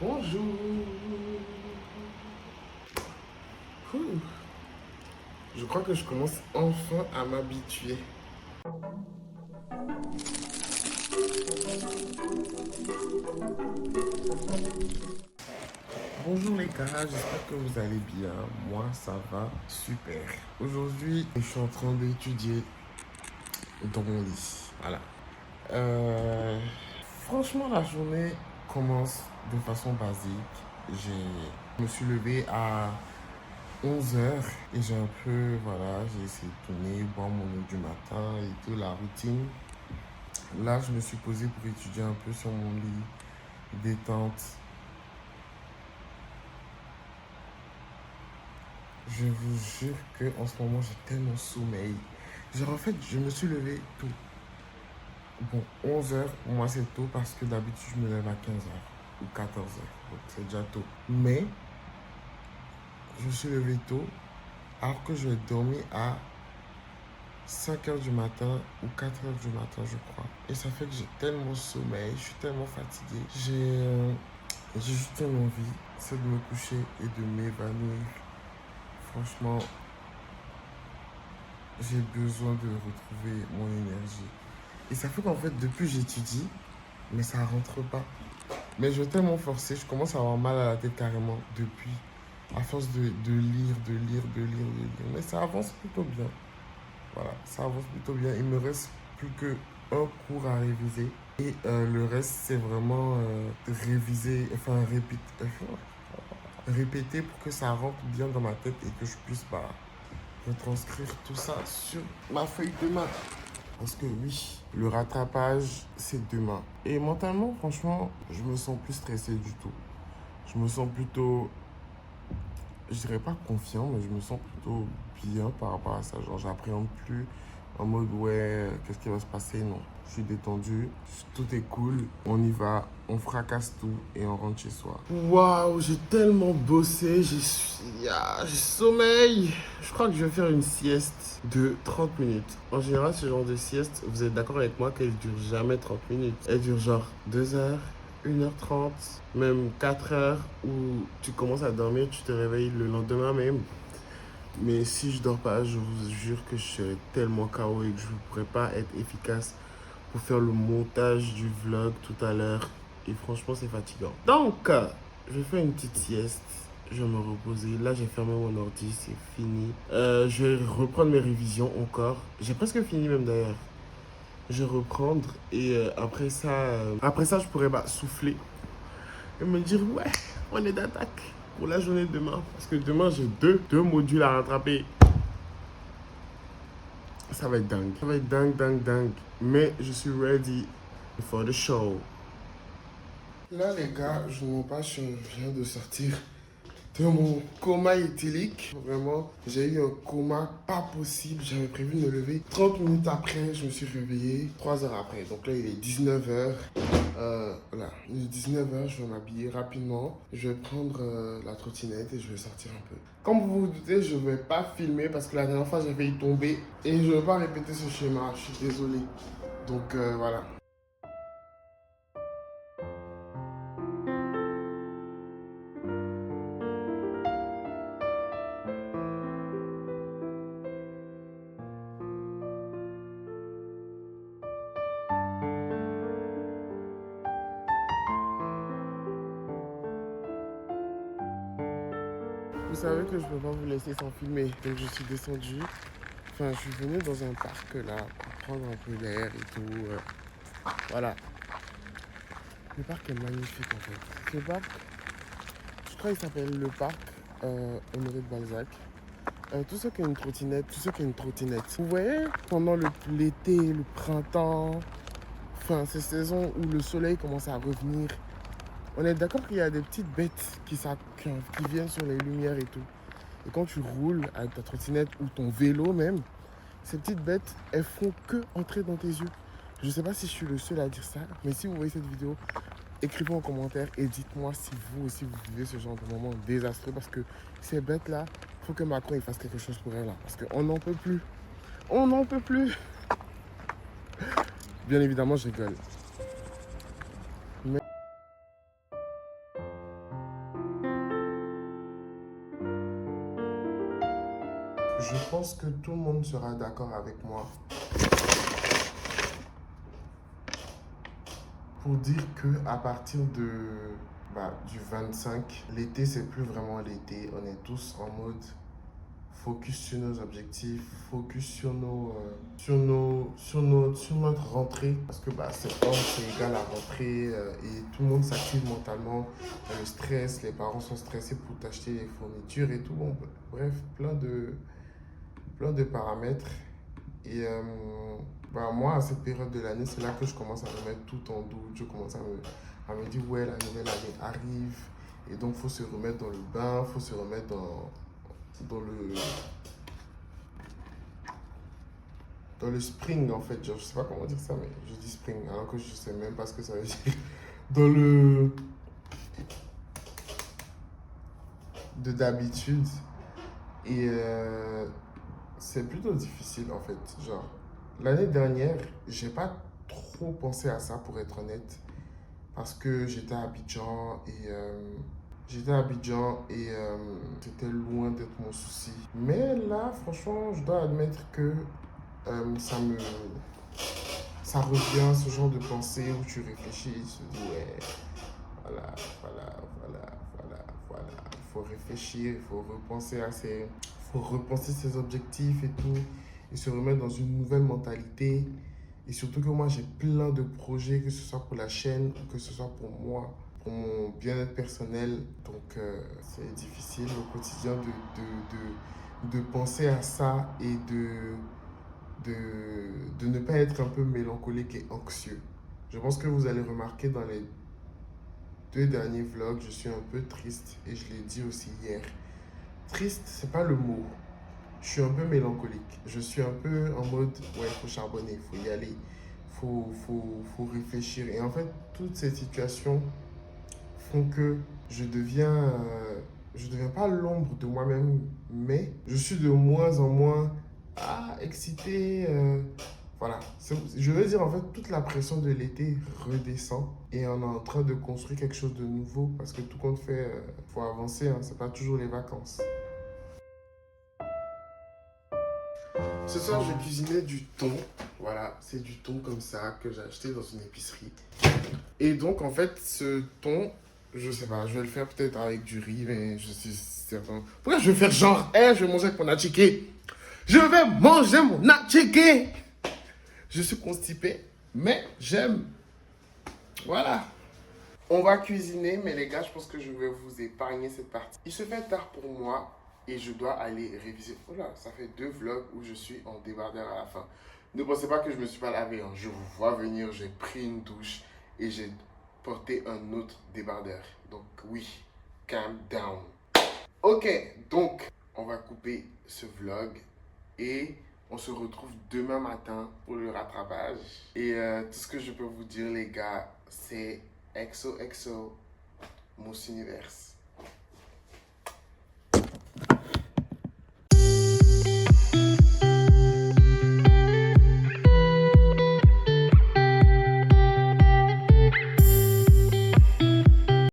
Bonjour. Ouh. Je crois que je commence enfin à m'habituer. Bonjour les gars, j'espère que vous allez bien. Moi, ça va super. Aujourd'hui, je suis en train d'étudier dans mon lit. Voilà. Euh, Franchement, la journée commence de façon basique. Je me suis levé à 11 heures et j'ai un peu, voilà, j'ai essayé de tourner, boire mon eau du matin et tout, la routine. Là, je me suis posé pour étudier un peu sur mon lit, détente. Je vous jure que en ce moment, j'ai tellement sommeil. Genre, en fait, je me suis levé tôt. Bon, 11 heures, pour moi, c'est tôt parce que d'habitude, je me lève à 15 heures ou 14 heures. Donc, c'est déjà tôt. Mais, je me suis levé tôt alors que je vais dormir à 5 heures du matin ou 4 heures du matin, je crois. Et ça fait que j'ai tellement sommeil, je suis tellement fatigué. J'ai juste une envie, c'est de me coucher et de m'évanouir. Franchement, j'ai besoin de retrouver mon énergie. Et ça fait qu'en fait, depuis j'étudie, mais ça rentre pas. Mais je vais tellement forcer, je commence à avoir mal à la tête carrément depuis. À force de lire, de lire, de lire, de lire. Mais ça avance plutôt bien. Voilà, ça avance plutôt bien. Il me reste plus que un cours à réviser. Et le reste, c'est vraiment de réviser, enfin répéter pour que ça rentre bien dans ma tête et que je puisse retranscrire tout ça sur ma feuille de main. Parce que oui, le rattrapage, c'est demain. Et mentalement, franchement, je me sens plus stressé du tout. Je me sens plutôt, je dirais pas confiant, mais je me sens plutôt bien par rapport à ça. Genre, j'appréhende plus en mode, ouais, qu'est-ce qui va se passer? Non, je suis détendu, tout est cool, on y va, on fracasse tout et on rentre chez soi. Waouh, j'ai tellement bossé, j'ai sommeil. Je crois que je vais faire une sieste de 30 minutes. En général, ce genre de sieste, vous êtes d'accord avec moi qu'elle dure jamais 30 minutes. Elle dure genre 2 heures. 1h30, même 4 heures où tu commences à dormir, tu te réveilles le lendemain même. Mais si je dors pas, je vous jure que je serai tellement KO et que je ne pourrai pas être efficace pour faire le montage du vlog tout à l'heure. Et franchement, c'est fatigant. Donc, je vais faire une petite sieste. Je vais me reposer. Là, j'ai fermé mon ordi, c'est fini. Je vais reprendre mes révisions encore. J'ai presque fini même d'ailleurs. Je vais reprendre et après ça, je pourrais souffler et me dire ouais, on est d'attaque pour la journée de demain. Parce que demain, j'ai deux modules à rattraper. Ça va être dingue. Ça va être dingue, dingue, dingue. Mais je suis ready for the show. Là, les gars, je ne mens pas, je viens de sortir de mon coma éthylique. Vraiment, j'ai eu un coma pas possible. J'avais prévu de me lever 30 minutes après. Je me suis réveillé 3 heures après. Donc là, il est 19 heures. Voilà, il est 19 heures. Je vais m'habiller rapidement. Je vais prendre la trottinette et je vais sortir un peu. Comme vous vous doutez, je ne vais pas filmer parce que la dernière fois, j'ai failli tomber. Et je ne vais pas répéter ce schéma. Je suis désolé. Donc voilà. Vous savez que je ne peux pas vous laisser sans filmer. Donc je suis descendu. Enfin, je suis venu dans un parc là pour prendre un peu l'air et tout. Voilà. Le parc est magnifique en fait. Ce parc, je crois qu'il s'appelle le parc Honoré de Balzac. Tous ceux qui ont une trottinette, tous ceux qui ont une trottinette. Vous voyez, pendant l'été, le printemps, enfin ces saisons où le soleil commence à revenir, on est d'accord qu'il y a des petites bêtes qui viennent sur les lumières et tout. Et quand tu roules avec ta trottinette ou ton vélo même, ces petites bêtes, elles font que entrer dans tes yeux. Je ne sais pas si je suis le seul à dire ça, mais si vous voyez cette vidéo, écrivez en commentaire et dites-moi si vous aussi vous vivez ce genre de moment désastreux parce que ces bêtes-là, il faut que Macron il fasse quelque chose pour elles là. Parce qu'on n'en peut plus. On n'en peut plus. Bien évidemment, je rigole. Mais je pense que tout le monde sera d'accord avec moi pour dire que à partir du 25, l'été, c'est plus vraiment l'été. On est tous en mode focus sur nos objectifs, focus sur notre rentrée. Parce que septembre, c'est égal à rentrée et tout le monde s'active mentalement. Il y a le stress, les parents sont stressés pour t'acheter les fournitures et tout. Bon, bref, plein de paramètres. Et moi, à cette période de l'année, c'est là que je commence à me mettre tout en doute. Je commence à me dire, ouais, la nouvelle année arrive. Et donc, il faut se remettre dans le bain, il faut se remettre dans le spring, en fait. Genre, je sais pas comment dire ça, mais je dis spring, alors que je sais même pas ce que ça veut dire. Dans le... de d'habitude. Et c'est plutôt difficile, en fait. Genre, l'année dernière, j'ai pas trop pensé à ça, pour être honnête. Parce que j'étais à Abidjan et c'était loin d'être mon souci. Mais là, franchement, je dois admettre que ça revient, ce genre de pensée où tu réfléchis, tu te dis, ouais, voilà, voilà. Il faut réfléchir, il faut repenser ses objectifs et tout, et se remettre dans une nouvelle mentalité. Et surtout que moi, j'ai plein de projets, que ce soit pour la chaîne ou que ce soit pour moi, pour mon bien-être personnel. Donc, c'est difficile au quotidien de penser à ça et de ne pas être un peu mélancolique et anxieux. Je pense que vous allez remarquer dans les 2 derniers vlogs, je suis un peu triste et je l'ai dit aussi hier. Triste, c'est pas le mot. Je suis un peu mélancolique. Je suis un peu en mode, ouais, il faut charbonner, il faut y aller, faut réfléchir. Et en fait, toutes ces situations font que je deviens pas l'ombre de moi-même, mais je suis de moins en moins excité. Voilà. Je veux dire, en fait, toute la pression de l'été redescend et on est en train de construire quelque chose de nouveau parce que tout compte fait, faut avancer, hein, c'est pas toujours les vacances. Ce soir, je cuisinais du thon. Voilà, c'est du thon comme ça que j'ai acheté dans une épicerie. Et donc, en fait, ce thon, je sais pas, je vais le faire peut-être avec du riz, mais je suis certain. Pourquoi je vais faire genre, je vais manger avec mon attiqué. Je vais manger mon attiqué. Je suis constipé, mais j'aime. Voilà. On va cuisiner, mais les gars, je pense que je vais vous épargner cette partie. Il se fait tard pour moi et je dois aller réviser. Oh là, ça fait 2 vlogs où je suis en débardeur à la fin. Ne pensez pas que je me suis pas lavé, hein. Je vous vois venir, j'ai pris une douche et j'ai porté un autre débardeur. Donc oui, calm down. Ok, donc on va couper ce vlog et on se retrouve demain matin pour le rattrapage. Et tout ce que je peux vous dire, les gars, c'est XOXO Mousse Univers.